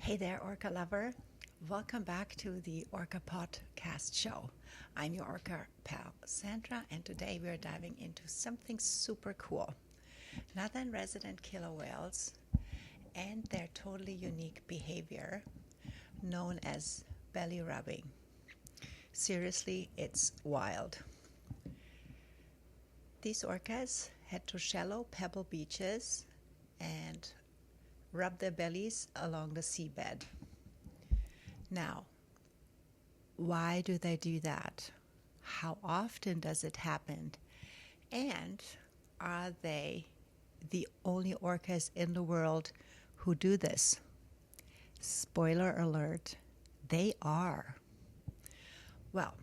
Hey there, Orca lover. Welcome back to the Orca Podcast Show. I'm your Orca pal, Sandra, and today we're diving into something super cool. Northern resident killer whales and their totally unique behavior known as belly rubbing. Seriously, it's wild. These orcas head to shallow pebble beaches and rub their bellies along the seabed. Now, why do they do that? How often does it happen? And are they the only orcas in the world who do this? Spoiler alert, they are. Well,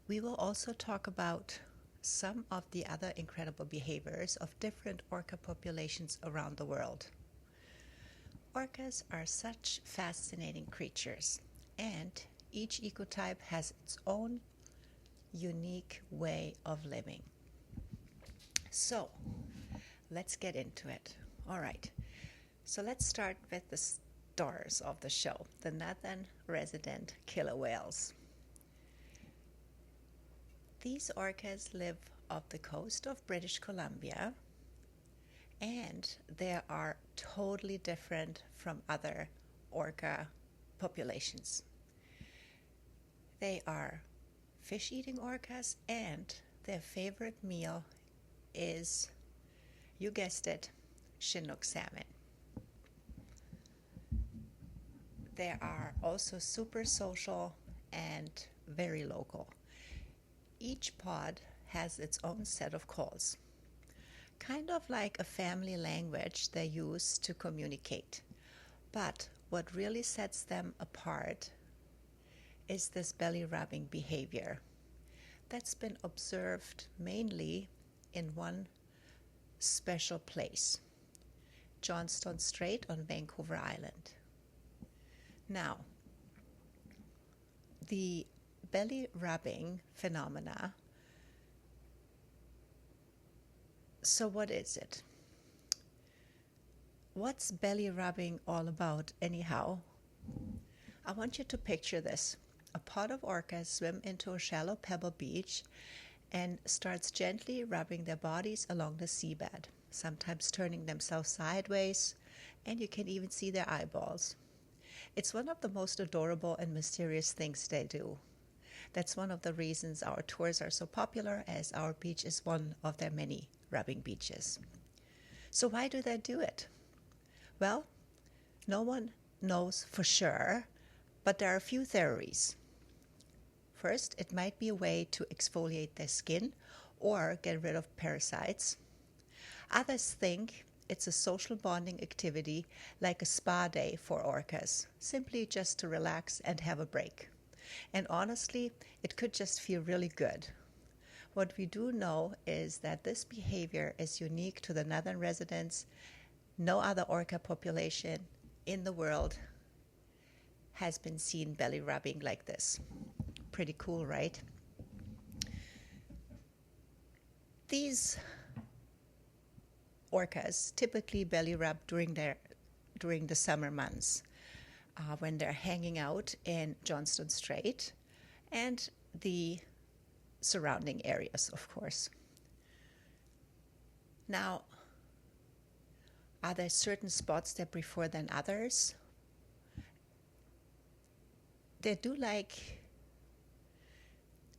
we will also talk about some of the other incredible behaviors of different orca populations around the world. Orcas are such fascinating creatures, and each ecotype has its own unique way of living. So, let's get into it. All right, so let's start with the stars of the show, the northern resident killer whales. These orcas live off the coast of British Columbia, and they are totally different from other orca populations. They are fish-eating orcas, and their favorite meal is, you guessed it, Chinook salmon. They are also super social and very local. Each pod has its own set of calls, kind of like a family language they use to communicate. But what really sets them apart is this belly rubbing behavior that's been observed mainly in one special place, Johnstone Strait on Vancouver Island. Now, the belly rubbing phenomena, so what is it? What's belly rubbing all about anyhow? I want you to picture this. A pod of orcas swim into a shallow pebble beach and starts gently rubbing their bodies along the seabed, sometimes turning themselves sideways, and you can even see their eyeballs. It's one of the most adorable and mysterious things they do. That's one of the reasons our tours are so popular, as our beach is one of their many rubbing beaches. So why do they do it? Well, no one knows for sure, but there are a few theories. First, it might be a way to exfoliate their skin or get rid of parasites. Others think it's a social bonding activity like a spa day for orcas, simply just to relax and have a break. And honestly, it could just feel really good. What we do know is that this behavior is unique to the northern residents. No other orca population in the world has been seen belly rubbing like this. Pretty cool, right? These orcas typically belly rub during the summer months when they're hanging out in Johnstone Strait and the surrounding areas, of course. Now, are there certain spots they prefer than others? They do like,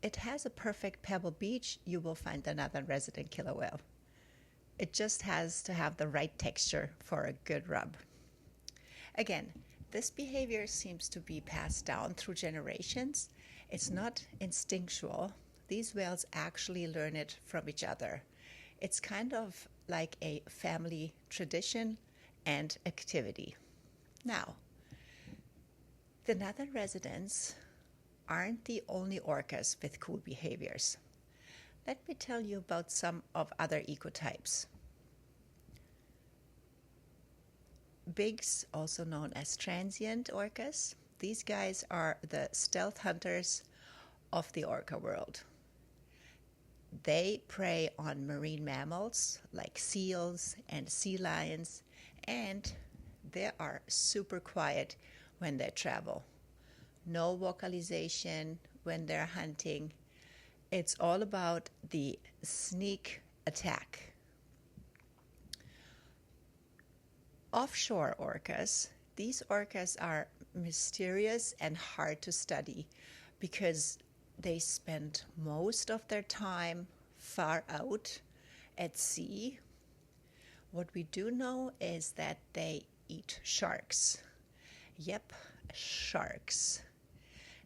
it has a perfect pebble beach, you will find another resident killer whale. It just has to have the right texture for a good rub. Again, this behavior seems to be passed down through generations. It's not instinctual. These whales actually learn it from each other. It's kind of like a family tradition and activity. Now, the northern residents aren't the only orcas with cool behaviors. Let me tell you about some of other ecotypes. Bigs, also known as transient orcas, these guys are the stealth hunters of the orca world. They prey on marine mammals like seals and sea lions, and they are super quiet when they travel. No vocalization when they're hunting. It's all about the sneak attack. Offshore orcas. These orcas are mysterious and hard to study because they spend most of their time far out at sea. What we do know is that they eat sharks. Yep, sharks.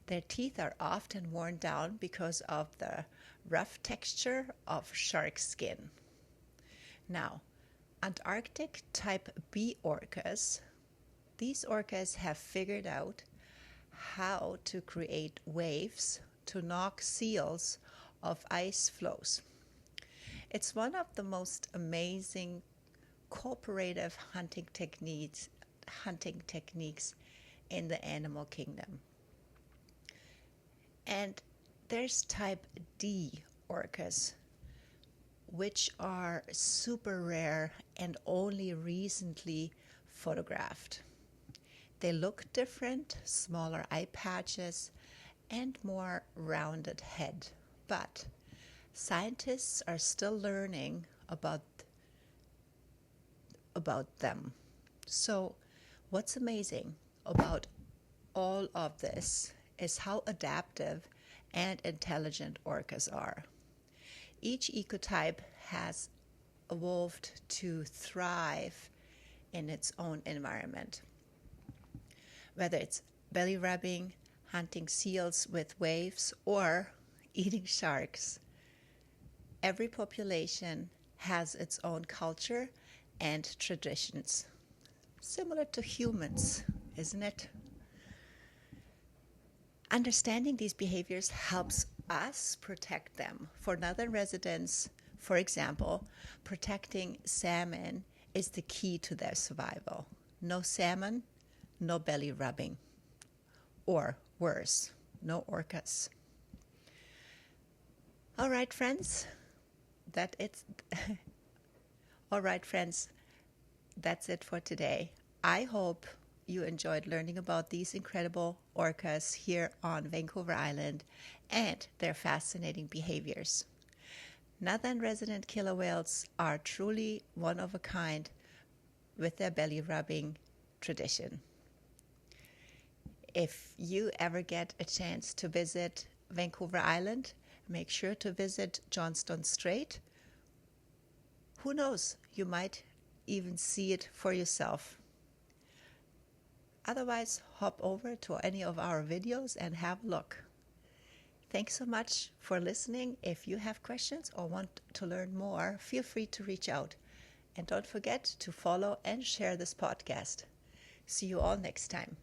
Their teeth are often worn down because of the rough texture of shark skin. Now, Antarctic type B orcas, these orcas have figured out how to create waves to knock seals off ice floes. It's one of the most amazing cooperative hunting techniques in the animal kingdom. And there's type D orcas, which are super rare and only recently photographed. They look different, smaller eye patches, and more rounded head. But scientists are still learning about them. So what's amazing about all of this is how adaptive and intelligent orcas are. Each ecotype has evolved to thrive in its own environment. Whether it's belly rubbing, hunting seals with waves, or eating sharks, every population has its own culture and traditions. Similar to humans, isn't it? Understanding these behaviors helps us protect them. For northern residents, for example, protecting salmon is the key to their survival. No salmon, no belly rubbing. Or worse, no orcas. All right, friends, that's it for today. I hope you enjoyed learning about these incredible orcas here on Vancouver Island and their fascinating behaviors. Northern resident killer whales are truly one of a kind with their belly rubbing tradition. If you ever get a chance to visit Vancouver Island, make sure to visit Johnstone Strait. Who knows, you might even see it for yourself. Otherwise, hop over to any of our videos and have a look. Thanks so much for listening. If you have questions or want to learn more, feel free to reach out. And don't forget to follow and share this podcast. See you all next time.